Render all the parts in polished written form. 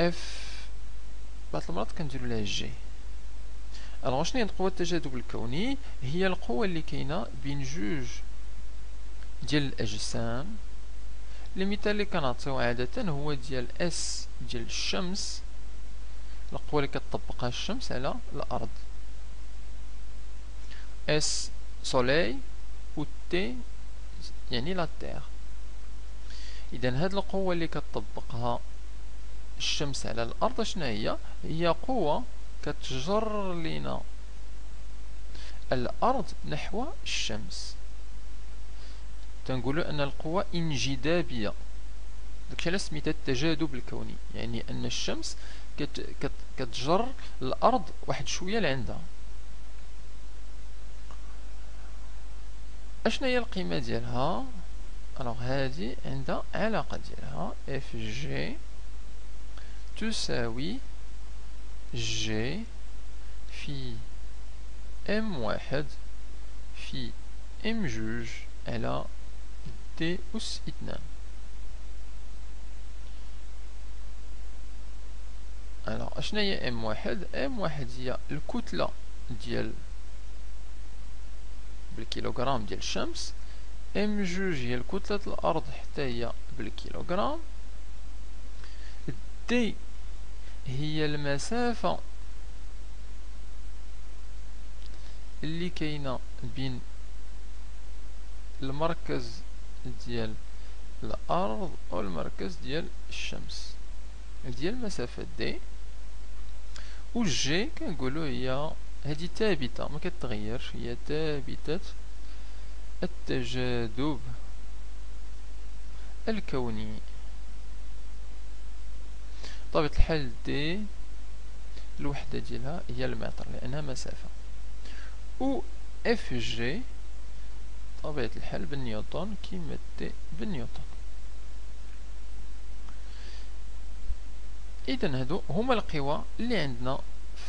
اف بعض المرات كنديرو لها جي. الوغ شنو هي قوة التجاذب الكوني؟ هي القوة اللي كاينة بين جوج ديال الأجسام. المثال اللي كنعطيو عادة هو ديال اس ديال الشمس، القوة اللي كتطبقها الشمس على الأرض، اس سولي و تي يعني لا تير. إذا هاد القوة اللي كتطبقها الشمس على الأرض شنو هي؟ هي قوة كتجر لينا الأرض نحو الشمس. تنقولوا أن القوة انجذابية، داكشي علاش سميتها التجاذب الكوني، يعني أن الشمس كتجر الأرض واحد شوية لعندها. اشنا هي القيمة ديالها؟ الوغ هادي عندها علاقة ديالها اف جي تساوي جي في ام واحد في ام جوج على دي أس اثنان. الوغ اشنا هي ام واحد؟ ام واحد هي الكتلة ديال بالكيلوغرام ديال الشمس، ام جوج هي الكتلة الأرض حتى هي بالكيلوغرام، دي هي المسافة اللي كاينة بين المركز ديال الأرض والمركز ديال الشمس ديال المسافة دي. و جي كنقولو هي هادي ثابتة ما كتغيرش، هي ثابتة التجاذب الكوني. بطبيعة الحال دي الوحدة ديالها هي المتر لأنها مسافة، و اف جي بطبيعة الحال بالنيوتن كيما دي بالنيوتن. إذا هادو هما القوى اللي عندنا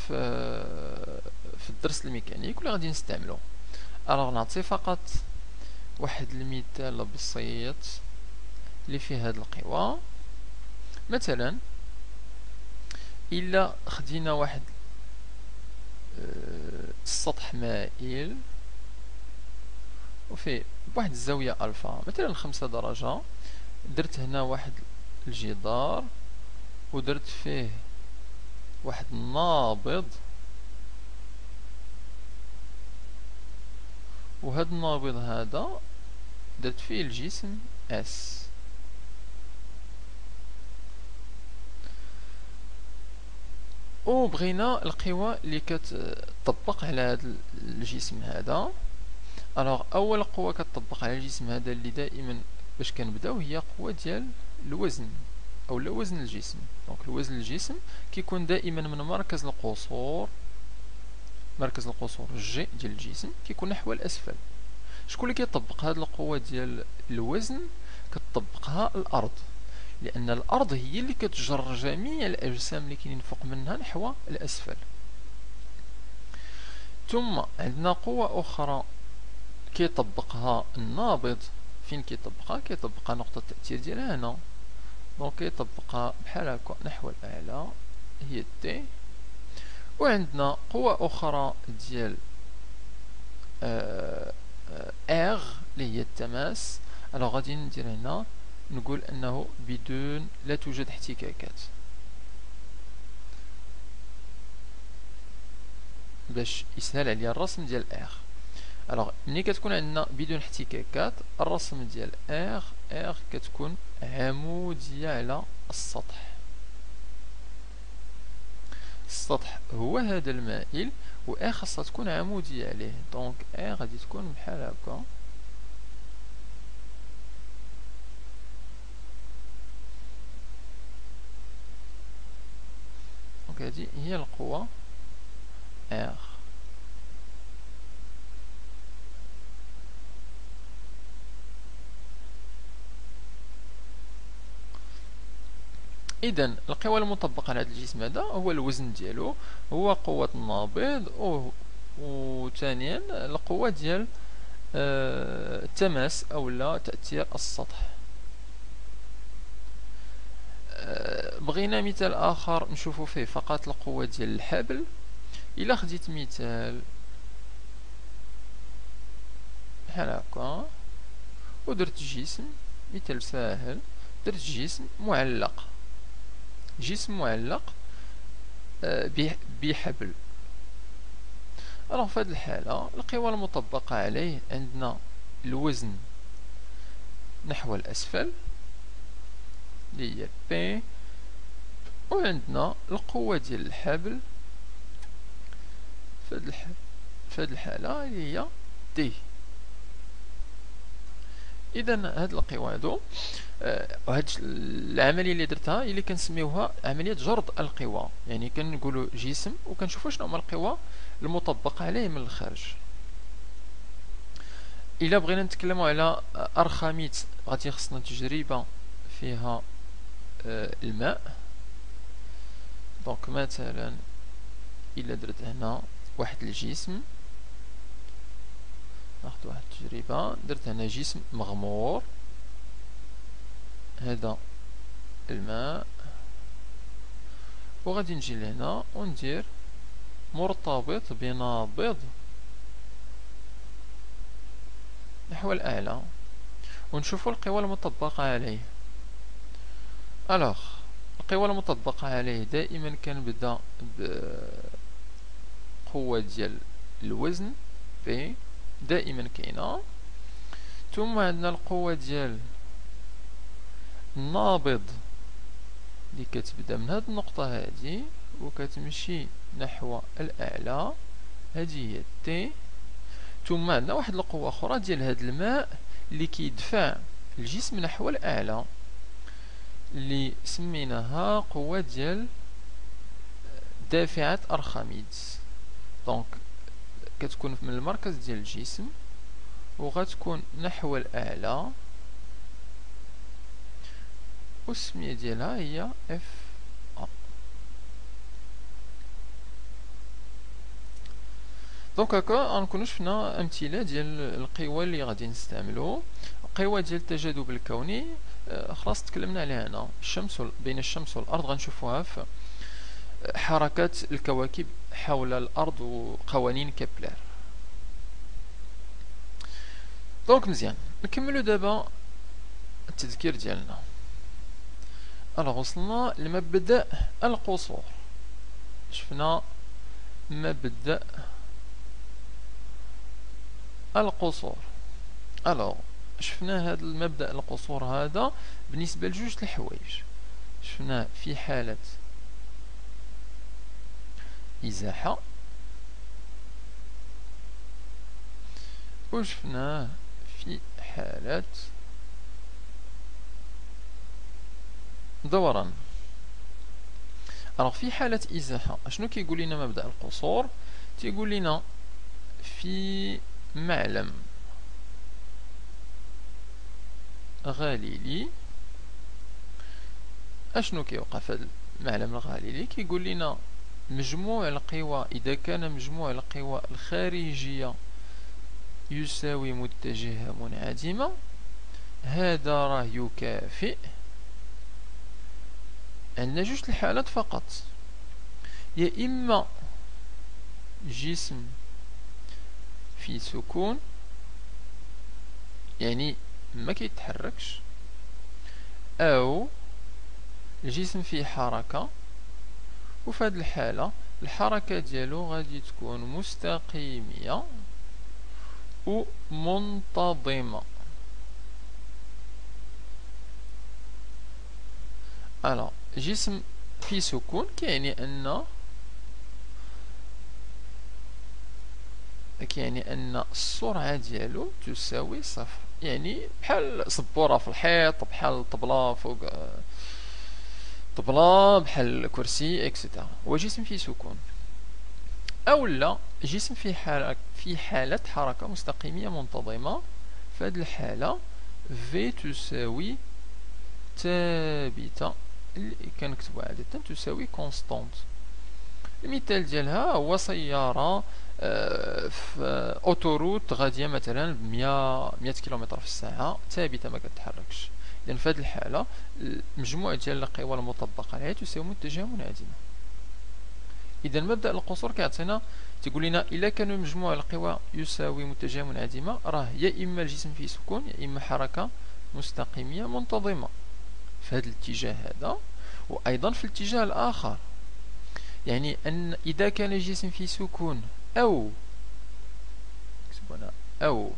في الدرس الميكانيك واللي غادي نستعملو. الوغ نعطي فقط واحد المثال بسيط اللي فيه هاد القوى. مثلا إلا خدينا واحد السطح مائل وفيه بواحد الزاوية ألفا مثلا 5 درجة، درت هنا واحد الجدار ودرت فيه واحد النابض، وهاد النابض هذا درت فيه الجسم اس. وبغينا القوى اللي كتطبق على هذا الجسم هذا. الوغ اول قوة كتطبق على الجسم هذا اللي دائما باش كنبداو هي قوة ديال الوزن او لا وزن الجسم. دونك الوزن الجسم كيكون دائما من مركز القصور، مركز القصور جي ديال الجسم كيكون نحو الاسفل. شكون اللي كيطبق هذه القوة ديال الوزن؟ كتطبقها الارض، لأن الأرض هي اللي كتجر جميع الأجسام اللي كاينين فوق منها نحو الأسفل. ثم عندنا قوة أخرى كيطبقها النابض. فين كيطبقها؟ كيطبقها نقطة التأثير ديالها هنا، دونك كيطبقها بحال هكا نحو الأعلى هي تي. وعندنا قوة أخرى ديال اغ اللي هي التماس. الوغ غادي ندير هنا نقول أنه بدون لا توجد احتكاكات باش يسهل عليا الرسم ديال اغ. الوغ ملي كتكون عندنا بدون احتكاكات الرسم ديال اغ كتكون عمودية على السطح. السطح هو هذا المائل و اغ خاصها تكون عمودية عليه، دونك اغ غادي تكون بحال هكا. هذه هي القوة R. إذا القوى المطبقة على هذا الجسم هذا هو الوزن ديالو، هو قوة النابض، وثانيا القوة ديال التماس أو لا تأثير السطح. بغينا بغينا مثال اخر نشوفو فيه فقط القوة ديال الحبل. الا خديت مثال بحال هكا ودرت جسم، مثال ساهل، درت جسم معلق، جسم معلق بحبل. الوغ في هذه الحالة القوى المطبقة عليه عندنا الوزن نحو الأسفل اللي هي بي، وعندنا القوة ديال الحبل في هذه الحالة اللي هي دي. اذا هاد القوى هادو وهاد العمليه اللي درتها اللي كنسميوها عمليه جرد القوى، يعني كنقولوا جسم وكنشوفوا شنو هما القوى المطبقه عليه من الخارج. الا بغينا نتكلموا على ارخميت غادي خصنا تجربه فيها الماء. دونك مثلا الا درت هنا واحد الجسم، ناخذ واحد التجربه، درت هنا جسم مغمور، هذا الماء، وغادي نجي لهنا وندير مرتبط بنابض نحو الأعلى ونشوفوا القوى المطبقة عليه. الوغ القوى المطبقة عليه دائما كنبدا بقوة ديال الوزن في دائما كاينة، ثم عندنا القوة ديال النابض اللي كتبدا من هاد النقطة هادي وكتمشي نحو الأعلى، هذه هي تي. ثم عندنا واحد القوة أخرى ديال هاد الماء اللي كيدفع الجسم نحو الأعلى اللي سميناها قوة ديال دافعة أرخميدس. دونك كتكون من المركز ديال الجسم وغتكون نحو الأعلى، والسمية ديالها هي اف ا. دونك هكا غنكونو شفنا امثله ديال القوى اللي غادي نستعملو. القوى ديال التجاذب الكوني خلاص تكلمنا عليها هنا، الشمس بين الشمس والارض غنشوفوها في حركات الكواكب حول الارض وقوانين كابلر. دونك مزيان نكملو دابا التذكير ديالنا. الوغ وصلنا لمبدأ القصور، شفنا مبدأ القصور. الوغ شفنا هذا المبدأ القصور هذا بالنسبة لجوج الحوايج، شفناه في حالة إزاحة وشفناه في حالة دوران. الوغ في حالة إزاحة اشنو كيقول لنا مبدأ القصور؟ تيقول لنا في معلم غاليلي اشنو كيوقع في هذا المعلم الغاليلي؟ كيقول لنا مجموع القوى، اذا كان مجموع القوى الخارجية يساوي متجهة منعدمة، هذا راه يكافئ عندنا جوج الحالات فقط، يا اما جسم في سكون يعني ما كيتحركش، او الجسم فيه حركة، وفي هذه الحالة الحركة ديالو غادي تكون مستقيمية ومنتظمة. الوغ جسم في سكون كيعني ان السرعة ديالو تساوي صفر، يعني بحال سبورة في الحيط، بحال طبلة فوق طبلة، بحال كرسي اكسيتيرا. هو جسم في سكون. او لا جسم في حالة حركة مستقيمية منتظمة، في هذه الحالة في تساوي ثابتة اللي كنكتبو عادة تساوي كونستانت. المثال ديالها هو سيارة في اوتوروت غادية مثلا ب 100 كيلومتر في الساعة ثابتة ما كتحركش. إذن في هذه الحالة المجموع ديال القوى المطبقة عليها تساوي متجهة منعدمة. إذا مبدأ القصور كيعطينا تيقول لنا إلا كان مجموع القوى يساوي متجهة منعدمة راه يا إما الجسم فيه سكون يا إما حركة مستقيمية منتظمة في هذا الاتجاه هذا، وأيضا في الاتجاه الآخر. يعني أن إذا كان الجسم فيه سكون أو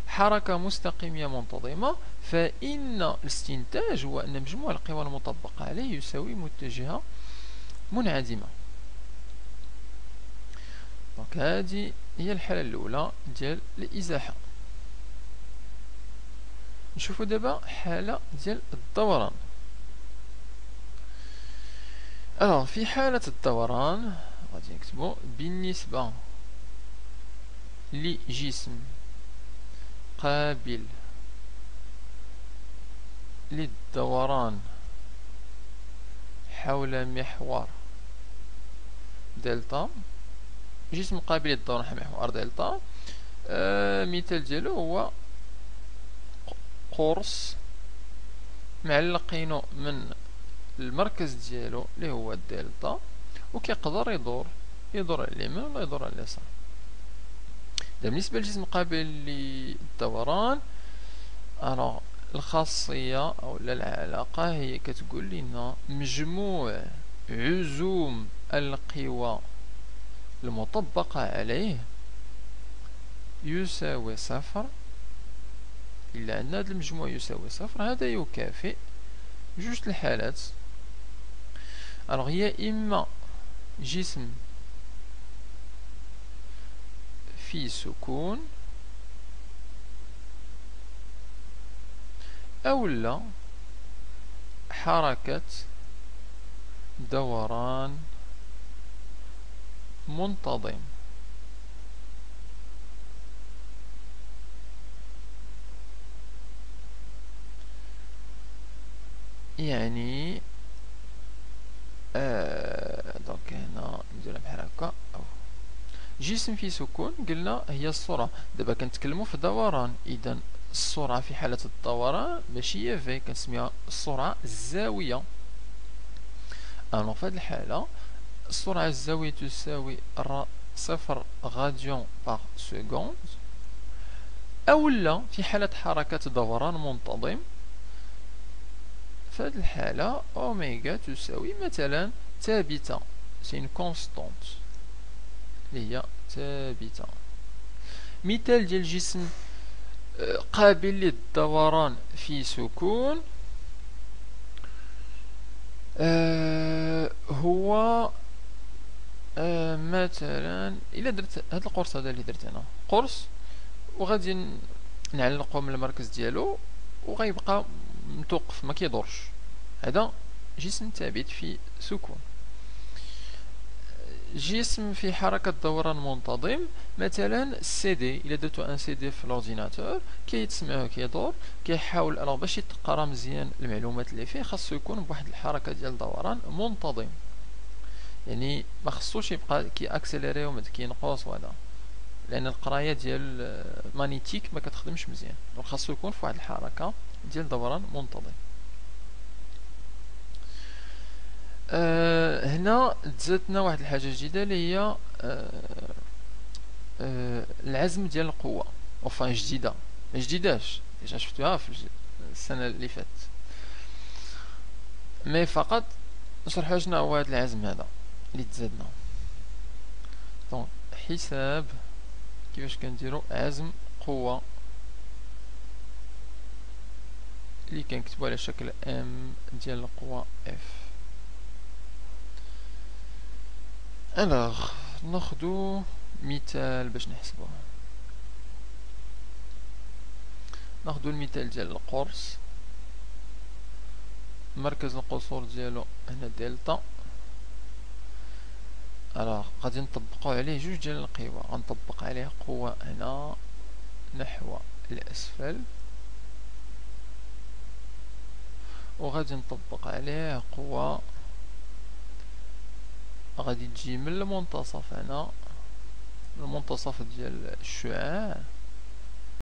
حركة مستقيمية منتظمة فإن الاستنتاج هو أن مجموع القوى المطبقة عليه يساوي متجهة منعدمة. دونك هذه هي الحالة الأولى ديال الإزاحة. نشوفوا دابا حالة ديال الدوران. في حالة الدوران غادي نكتبو بالنسبة لجسم قابل للدوران حول محور دلتا، جسم قابل للدوران حول محور دلتا، مثال ديالو هو قرص معلقينو من المركز ديالو اللي هو الدلتا، وكيقدر يدور على اليمين ولا يدور على اليسار. بالنسبة للجسم قابل للدوران، الخاصية أو العلاقة هي كتقول لنا مجموع عزوم القوى المطبقة عليه يساوي صفر. إلا أن هذا المجموع يساوي صفر هذا يكافئ جوج الحالات. هي إما جسم في سكون أو لا حركة دوران منتظم. يعني دونك هنا نديرها بحال هكا. جسم في سكون قلنا هي السرعة، دابا كنتكلمو في دوران، إذا السرعة في حالة الدوران ماشي هي في، كنسميها السرعة الزاوية. في هذه الحالة السرعة الزاوية تساوي 0 غاديون باغ سكوند، أو لا في حالة حركة دوران منتظم في هذه الحالة أوميغا تساوي مثلا ثابتة، سي اون كونستونت اللي هي ثابتة. مثال ديال جسم قابل للدوران في سكون هو مثلا إلا درت هاد القرص هذا اللي درت أنا قرص وغادي نعلقو من المركز ديالو وغيبقى متوقف ما كيدورش، هذا جسم ثابت في سكون. جسم في حركة دوران منتظم مثلا السي دي، إلا درتو ان سي دي في الاورديناتور كيتسمع كيدور كيحاول باش يتقرا مزيان المعلومات اللي فيه خاصو يكون بواحد الحركة ديال دوران منتظم، يعني ما خصوش يبقى كي اكسليري وما كينقص وهذا، لان القرايه ديال مانيتيك ما كتخدمش مزيان، دونك خاصو يكون في واحد الحركه ديال دوران منتظم. هنا تزادنا واحد الحاجه جديده اللي هي العزم ديال القوه، اوفا جديده ما جديداش ديجا شفتوها في السنه اللي فاتت، مي فقط نشرحوا شنو هو هذا العزم هذا اللي تزادنا. دونك حساب كيفاش كنديروا عزم قوه اللي كنكتبوا على شكل ام ديال القوه اف. ناخدو مثال باش نحسبوه. ناخدو المثال ديال القرص، مركز القصور ديالو هنا دلتا. غادي نطبقو عليه جوج ديال القوى، غنطبق عليه قوة هنا نحو الأسفل، وغادي نطبق عليه قوة غادي تجي من المنتصف هنا، المنتصف ديال الشعاع